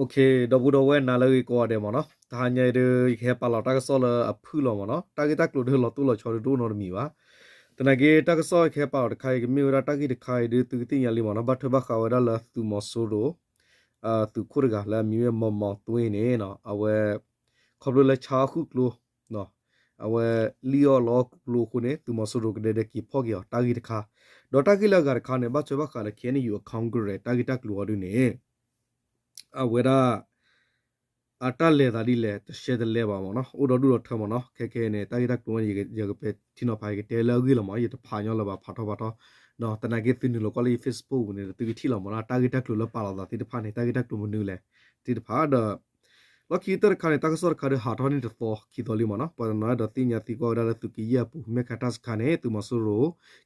Okay, double dowe na le ko de mo no. Ta nya de ke pa la ta so la a phu lo mo no. Ta ki ta klo de lo tu lo cho do no mi ba. Ta na ge ta so ke pa de khai mi ra ta ki de khai de tu ti nya li mo no ba thwa ba kha wa da la tu mo so do. Tu khu ga la mi me mo mo tu ne no. A we kho lo la cha khu klo no. A we li yo lo klo khu ne tu mo so do de ki pho gi ta ki de kha. Do ta ki la ga kha ne ba thwa ba kha la ke ni yu account gre ta ki ta klo do ne. A we da အတလဲတာဒီလဲရှဲတယ်လဲပါမနော်ဥတော်ဒူတော်ထမနော်ခဲခဲနေတာဂီတက်ကွန်ရေရကပဲတီနော်ဖိုင်ကတဲလောဂီလမရတဖာညောလပါဖာထောဖာထောနော်တနဂီတင်လောကလီ Facebook ဝင်တူတီလမနော်တာဂီတက်ကလပါလာတာတီတဖာနေတာဂီတက်တူမနူလဲတီတဖာဒလောကီတရခါနေတာကစောခါရဟာထောနေတော့ခီတော်လီမနော်ပနော်ဒတိညာတီကောဒါလတူကီယပူမေခတ်တ်ခါနေတူမဆူရို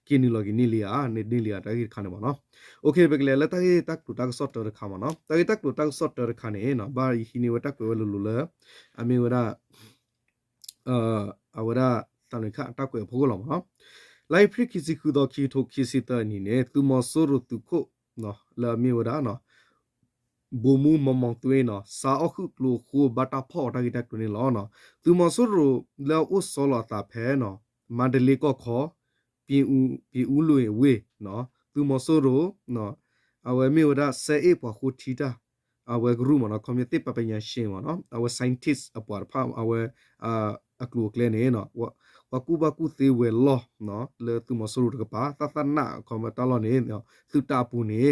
ကင်းနီလောဂီနီလီယာနေလီယာတာဂီခါနေမနော်โอเคเบกเลละตากีตักตุตักซอตเตอร์คามาเนาะตากีตักตุตักซอตเตอร์คาเนี่ยเนาะบาร์ฮินิวตักเวลุเลอเมวดาอาวดาตานิคะตักเวพกลอมเนาะไลฟริคิซิคุดอคิโทคิซิตานี่เนี่ยตุมอโซรุตุโคเนาะละเมวดาเนาะบูมูมมองตัวเนาะซาอคุกลูคูบัตาพอตากีตักตุนี่ลอเนาะตุมอโซรุแล้วอุสลอตาเพเนาะมันเดลีก็ขอปีอูลุยเวเนาะtu mo so ro no awe mi oda se e pwa khu thita awe guru mo no community pa pa nya shin mo no awe scientist apar pha awe aklu kle ne no wa ku ba ku te we lo no le tu mo so ro ka pa ta ta na ko ma ta lo ne no tu ta pu ne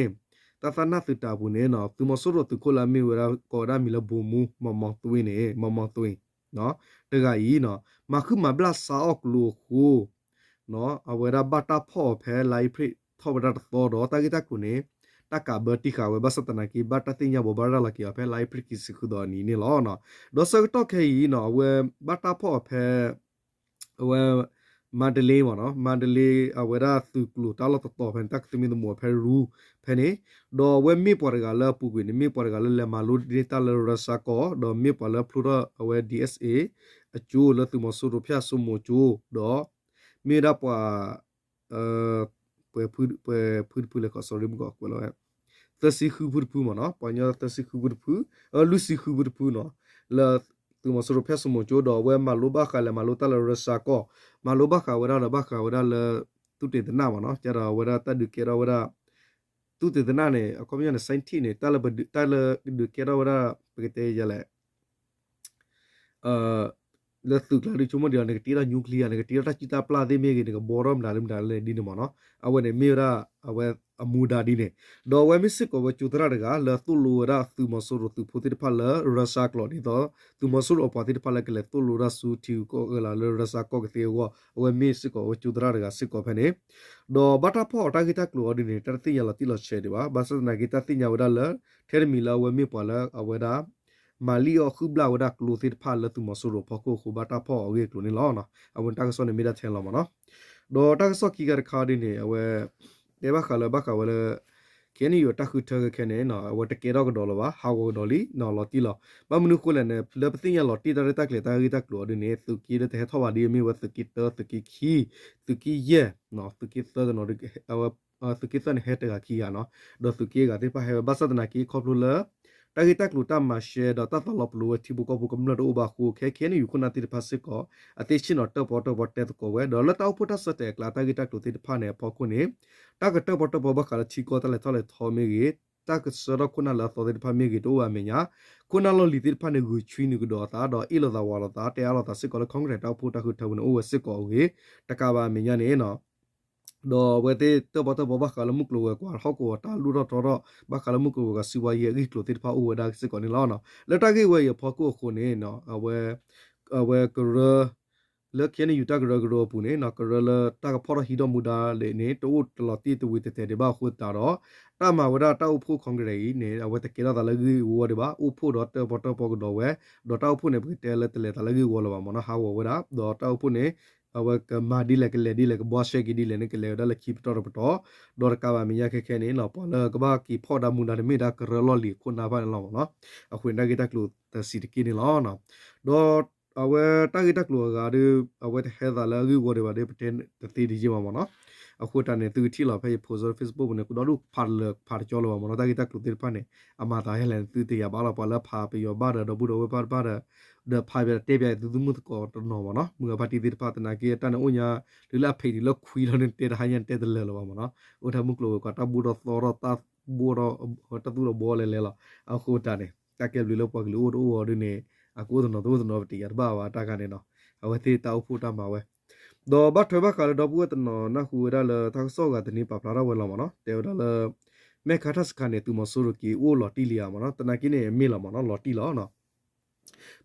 ta ta na tu ta pu ne no tu mo so ro tu ko la mi oda ko da mi la bu mu mo tu ne mo tu no te ga yi no ma khu ma bla sa ok lu khu no awe da bata pho phe lai phri thọ bờ đó đó ta cái ta cũng nè ta cả bờ tì khảo bờ sát na kí bát ta tin nhà bờ bờ là kí ở phía lại phía kí sự khu đó ní lo nó đó sau đó cái nó về bát ta phò phía về Mandalay mà nó Mandalay ở về đó từ lũ ta là tọt phía ta cái mình mua Peru phía này đó về mi bỏ ra là phụ quyên mi bỏ ra là malu đi ta là rasa có đó mi bỏ là plura ở về DSA chú là từ một số rupiah số một chú đó mi đã bỏ pu le ko sorry mo ko lo ta si khu pu mo no pa nya ta si khu pu lu si khu pu no la tu mo so ro phya so mo jo do we ma lo ba kha le ma lo ta la ra sa ko ma lo ba kha wa da ba kha wa da la tu te na mo no ja da wa da ta du ke ra wa da tu te na ne ko mi ne scientist ne ta la du ke ra wa da pe te ja le la tu la ri chumo dia ne tira nuclear ne tira ta chita pla de me ge ne borom dal di ne mo no awe ne me ra awe amuda di ne do we mi sik ko we chu tra ga la tu lu ra tu mo so ro tu phuti pha la rasa klo ni do tu mo so ro pa ti pha la ke le tu lu ra su ti ko la le rasa ko ke te go we mi sik ko we chu tra ga sik ko phe ne do bata pho ta ki ta klo di ne ta ti ya la ti lo che de ba ba sa na ki ta ti nya wa da la ther mi la we mi pa la awe daมาลีออคือบลาวดักลูติดพาลตุมอสุโรพอโคคูบาตาพอเวกลูนี่ล้อนะอวันตักซอนี่มีดาเทนลอมเนาะดอตักซอกีกะคาดิเนอเวเดบะคาลบะคาเวลเคนี่อยู่ตักคือเธอแค่เนเนาะอวตะเกดอกดอลวะฮาวดอลีนอลอติลอบะมนุโคเลเนเลปติญาลอติตะเรตักเลตะกีตักลูดิเนตุกีเดเททอวาดีมีวะตุกีเตตุกีคีตุกีเยเนาะตุกีเตเนาะอวตุกีเตเนเฮตกะคีอะเนาะดอตุกีกะติปะเฮบะสัตนากีคอปลูเลตากิตักลูตามาเชดตาตลบลูที่บุกบุกมนโรบาคูแค่นี่อยู่คนนาติพัสก็อติชินอตปอตบอตเตตก็เวดอลตาอุปทัสเตกลาตากิตักลูติพาเนี่ยพอคนนี้ตากตบอตบบักคาชิโกตะเลทอเลทอเมกิตากสระคนละตอติพาเมกิโตวาเมียคนละลิติพาเนกุชวินกุดอตาดออิโลตาวาลตาเตอาลตาสิกอลคองเรตาพูตาคุทวนโอเวสิกอเวตะกาบาเมียเนี่ยเนาะดอเวเตตบตบบักคาลมุกลูกว่าฮอกว่าตาลูรอตรอบักคาลมุกลูกสิวายเยกิกลูติพาโอเวดาสิกอนี่ล้อเนาะแล้วตากิเวเยพอกูคนนี้เนาะเวกระเลือกเขียนอยู่ตากระปูเนี่ยนะกระเลตากพอฮิดอมูดาเลเนี่ยตัวตลอดที่ตัววิเตเดบ้าขุดตาดอตามาวดาตาอุพูของเรย์เนี่ยเอาไว้ตะเกียร์ตะลกีวัวเดบ้าอุพูดอตปอตปอกดอเวดอตาอุพูเนี่ยเตเลตะลกีวัวละบ้ามนะฮาววดาดอตาอุพูเนี่ยเอาไว้มาดีเลยบอสเชกิดีเลยเนี่ยก็เลยได้เลยคีบตอร์ปตอดอร์กาวามียาแค่นี้เนาะพอเลยก็บ้ากีพอดามูดาเนี่ยไม่ได้กระลอลีคนหน้าบ้านเราเนาะเอาคุยได้กี่ตะกลุแต่สิทกินนี่ล้อเนาะดอเอาไว้ตากิตักลัวก็ดูเอาไว้เฮดาลากิวัวเดบาเดปเทนตีดีจิมาเนาะ အခုတန်နေသူတီလာဖေး post Facebook နဲ့ကတော့ဖာလဖာကြောလောမနော်တာဂီတက်လူတိဖာနေအမတာဟဲလန်သူတေရပါလာပါလာဖာပီယောဘာဒဘူဒဝပါပါဒဖာပြတေပြသူမှုကောတနော်မနော်မူပါတီတိဖာတနာကေတန်အိုညာလူလာဖေးဒီလောက်ခွီလောနေတေဟိုင်ယန်တေတယ်လောမနော်ဥထမှုကလောကတာဘူဒသောရတာဘူရတတူဘောလေလေလာအခုတန်နေတကယ်လူလောက်ပါကလူအိုဒနေအခုတော့တီရပါဝါတာကနေနော်အဝတိတောက်ဖို့တမှာဝဲတော့ဘတ်ထွေးဘကာတော့ဘူးတနော်နခုရလသဆောကတနိပပလာဝဲလာမနော်တေဒါလမေခါထစခနဲ့သူမဆိုရကီအိုလော်တီလီယာမနော်တနကိနေမေလာမနော်လော်တီလောနော်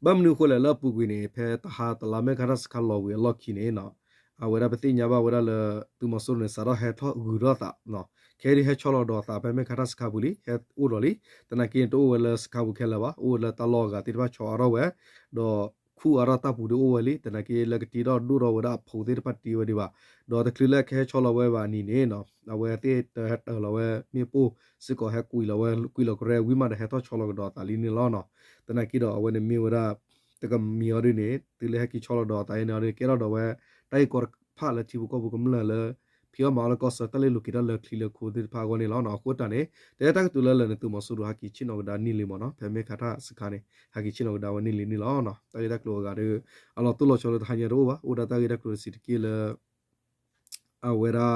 ဘမ်နုခိုလလပူကွေနေဖဲတဟာတလာမေခါထစခလော်ဝဲလော်ခီနေနော်အဝရပတိညာဘဝရလသူမဆိုရနေစရဟဲထောဂူရတာနော်ခဲရီဟဲချောလော်တော့တာပဲမေခါထစခဘူးလီဟဲအိုလော်လီတနကိနေတိုဝဲလစခဘူးခဲလာပါအိုလတလောကတိဘချောရဝဲတော့ခုအရတာပူဒိုဝဲလီတနကေလကတီတော့ဒူရောဝဒဖိုဒေပတ်တီဝဒီပါဒေါ်တကလခဲချောလဝဲပါနီနေနော်အဝဲတေတဟတ်လဝဲမြေပိုစကောဟကွီလဝဲကွီလကရဲဝီမာဒဟက်ချောလကတော့တာလီနေလောနော်တနကေတော့အဝဲနေမြေဝဒတကမီရနေတီလေဟကီချောလတော့တိုင်းနေကေတော့ဝဲတိုက်ကောဖာလချီဘကောဘကမလလဖီယမာလကောစတလေလူကီရလခလီလခိုဒီဖာဂိုနေလောနော်ကိုတန်နေတဲတက်တူလလနေတူမဆူရဟာကီချီနောဒါနီလီမနော်ဖဲမေခါတာစခါနေဟာကီချီနောဒါဝနီလီနီလောနော်တဲတက်လောကရအလောတူလောချောလတဟညရောပါအိုဒါတာဂီတက်လောစီတကီလအဝဲရာ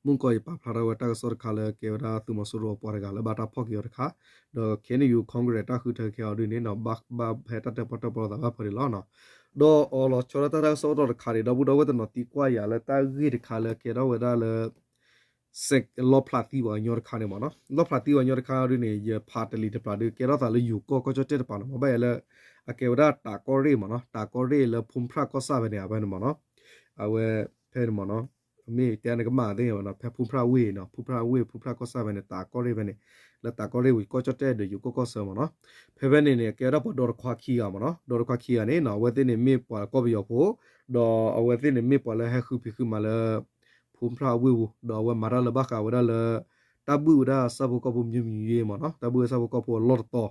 မုန်ကိုပပလာဝတာဆောခါလကေဝရာတူမဆူရောပေါ်ကလဘာတာဖော့ကီရခါဒေါ်ကေနီယူကွန်ဂရက်တာခုထခေအော်ဒီနေနော်ဘတ်ဘာဖဲတတ်ပေါ်ပေါ်တာဘာဖရီလောနော်တော့အော်လောချောရတာဆောတော့ခါရီတော့ဘူးတော့ဝတ်နော်တီကွာရလဲတာဂီတခါလဲကေတော့ဝဒါလဲစက်လောပလာတီဝညောခါနေမနော်လောပလာတီဝညောခါရင်းနေရဖာတလီတပလာဒီကေတော့တာလေယူကောချတဲ့ပါနော်မဘဲလဲအကေဝဒါတာကောရီမနော်တာကောရီလဲဖုန်ဖရာကောစာပဲနေအဘဲမနော်အဝဲဖဲမနော်မေတဲနကမာတဲ့နော်ဖဲဖုန်ဖရာဝေးနော်ဖုန်ဖရာဝေးဖုန်ဖရာကောစာပဲနေတာကောရီပဲနေလက်တာကောရီဝကောချတဲ့ယူကောဆမနော်ဖဲပဲနေကေတော့ပေါ်တော့ခွာခီရမနော်တော့ခွာခီရနေနော်ဝဲတဲ့နေမေပွာကောဘီယောဖို့တော့အဝဲတဲ့နေမေပွာလဲဟခုဖိခုမလဲဖုန်ဖရာဝေးတော့ဝဲမာရလဘခါဝဲလတဘူဒါဆဘကောဘမြူမြူရေမနော်တဘူဆဘကောပေါ်လော်တော့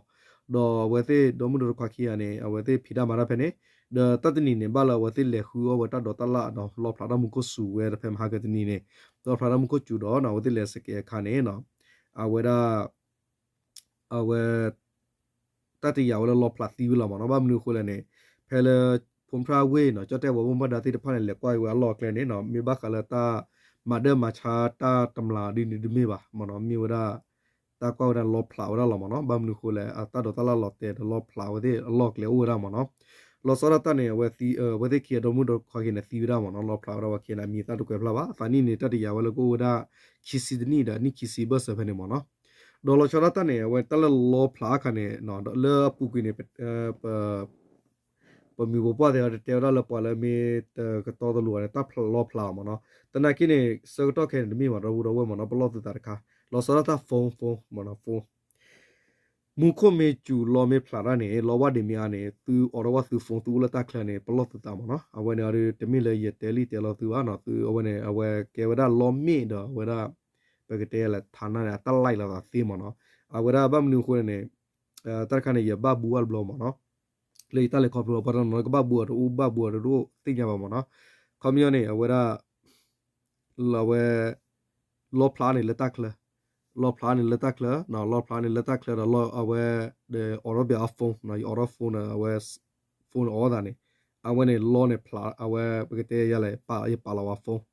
တော့ဝဲတဲ့ဒမူဒခွာခီရနေအဝဲတဲ့ဖိဒါမာရဖဲနေဒတတနီနေဘာလာဝတိလေခူဝတတော့တလာတော့လောဖလာမှုကိုဆူဝဲဖဲမဟာကတနီနေတော့ဖလာမှုကိုကျူတော့နော်ဝတိလေစကေခါနေနော်အဝဲဒါအဝဲတတရဝလလောဖလာတီဝလာမနော်ဘာမနုခိုလည်းနေဖဲလေဖုန်ဖရာဝေးနော်ကြတဲ့ဝဘမဒါတိတဖာနေလေကွိုင်ဝဲလောကလည်းနေနော်မြေဘကလာတာမဒမချာတာတမလာဒီနေဒီမေပါမနော်မြေဝဒါတာကောဒါလောဖလာဝလာမနော်ဘာမနုခိုလည်းအတာတော့တလာလောတဲ့လောဖလာဝတဲ့လောကလေဝရမနော်လောစရတနေဝသီဝဒကီဒမှုဒခခိနသီရမနော်လောဖလာရဝခိနမီတာတော့ကွယ်ဖလာပါဖာနီနေတတရဝလကိုဒါခီစီဒနီဒါနိခီစီဘဆဖနေမနော်ဒေါ်လာချရတနေဝတလလောဖလာခနေနော်လေပူကွေနေပမီဘပွားတဲ့တေရလပွားလေမီတကတော့တလူရတပ်လောဖလာမနော်တနကိနေစကတော့ခဲမီမရဘူးတော့ဝမနော်ဘလော့တတခါလောစရတဖုန်းမနော်ဖုန်းမူခုမေကျူလောမေဖလာရနေလောဝဒီမီယာနေသူအော်ရဝသူဖုန်သူလတခလနေပလော့တာမနော်အဝနေရတမီလေရတဲလီတဲလောသူအနော်သူအဝနေအဝကေဝဒလောမီတော့ဝဒပကတဲလာဌာနရတလိုက်လာသီမနော်အဝဒဘမနုခွနေတရခနေရဘဘူဝလဘလောမနော်လေတလေခေါပလောပရနော်ကဘဘူရူဘဘူရူတိညာပါမနော်ခမီယနေအဝဒလောဝလောဖလာနေလက်တခလလောပလာနေလက်တက်လာနော်လောပလာနေလက်တက်လာလောအဝဲဒီအော်ရဘီအဖုန်းနော်အော်ရဖုန်းအဝဲဖုန်းအော်ဒါနေအဝဲနေလောနေပလာအဝဲပကတဲ့ရလေပါရပါလာဝဖုန်း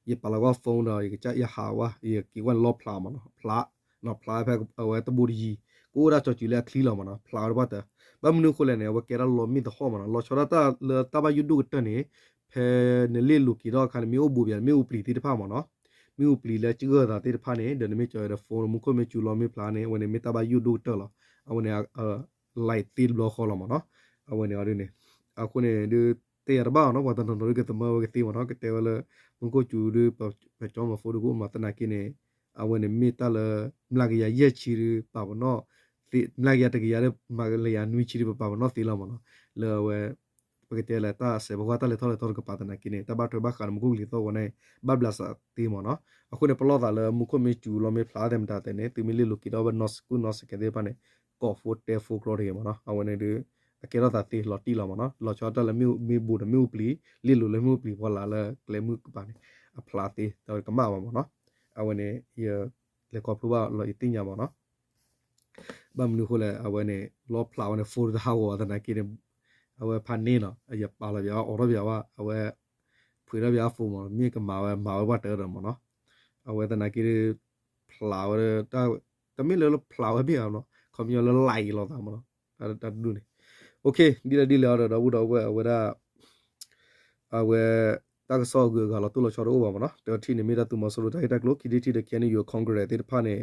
ရပါလာဝဖုန်းတော့ရကြရဟာဝရကီဝန်လောပလာမနော်ပလာနော်ပလာဖက်အဝဲတဘူရီကိုရာချချူလက်ခလီလာမနော်ပလာရဘတ်ဘမနုခိုလည်းနေဝကဲရလောမီတခေါမနော်လောချရတာတဘယူဒုတနေဖဲနေလေလူကီတော့ခါမျိုးဘူပြန်မျိုးပလီတိတဖာမနော်မြူပလီလဲချေတာတေဖာနေဒနမေချေရဖုန်းမခုမေချူလောမေပလာနေဝနေမေတဘာယူဒိုတလာအဝနေလိုက်တီဘလခေါ်လာမနော်အဝနေရနေအခုနေဒီတေရဘာနော်ဝတန်တော်ကတမဝကတိမနော်ကတေဝလမကိုချူဒီပချောမဖိုဒကိုမတနာကိနေအဝနေမေတလမလာကရရက်ချီပါဘနော်ဒီမလာကရတကရမလရနွီချီပါဘနော်တီလာမနော်လဲဝဲပကတဲ့လာတာဆေဘဂတာလေတော်ကပတ်နာကိနေတဘတ်ဘခါမကူလီတော့ဝနေဘဘလာစာတီမနော်အခုနေပလောတာလေမခုမေကျူလောမေဖလာတယ်မတာတဲ့နေသူမီလီလူကီတော့ဘနော့စကူနော့စကတဲ့ပနေကောဖိုတေဖိုကလော်ရီမနော်အဝနေဒီအကေရတာတီလော်တီလော်မနော်လော်ချောတာလေမြူမီဘူဒမြူပလီလီလူလေမြူပလီဝလာလေကလေမြူကပါနေ a plati ta ka ma mo no awene ye le ko pruba lo itinya mo no bam nu khole awene lo pla awene for the how da na kire awe panne no ya pala ya oro ya wa awe phira ya fu mo mi ka ma wa ta mo no awe da na kire flower ta mi lo flower bi no kom yo lo lai lo ta mo no ta du ne okay di la da bu da awe da awe ta ka so ga lo tu lo cho ro ba mo no ta thi ne mi da tu mo so lo ta ta klo ki di thi de ken yo congress de pa ne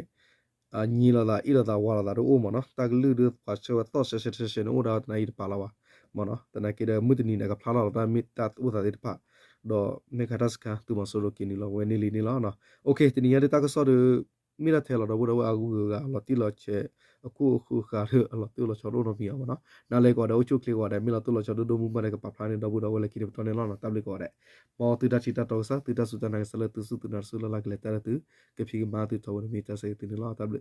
ni la da i la da wa la da ro mo no ta ka lu de pa cho to se no da na i pa la wa mo no ta na ki de mu ni na ka pla la da mi ta u da de pa do me ka tas ka tu mo so lo ki ni lo we ni li ni lo no okay ti ni ya de ta ka so de mi la the lo da bu da wa gu ga lo ti lo che aku ka lo tu lo cho ro no mi mo no na le ko da u chu kli ko da mi la tu lo cho do mu ma de ka pa pla ni da bu da wa le ki de to ne lo no ta le ko da mo tu da chi ta to sa tu da su ta na sa le tu su tu na su la la ke le ta tu ke phi ma tu to mi ta se tu ni lo ta le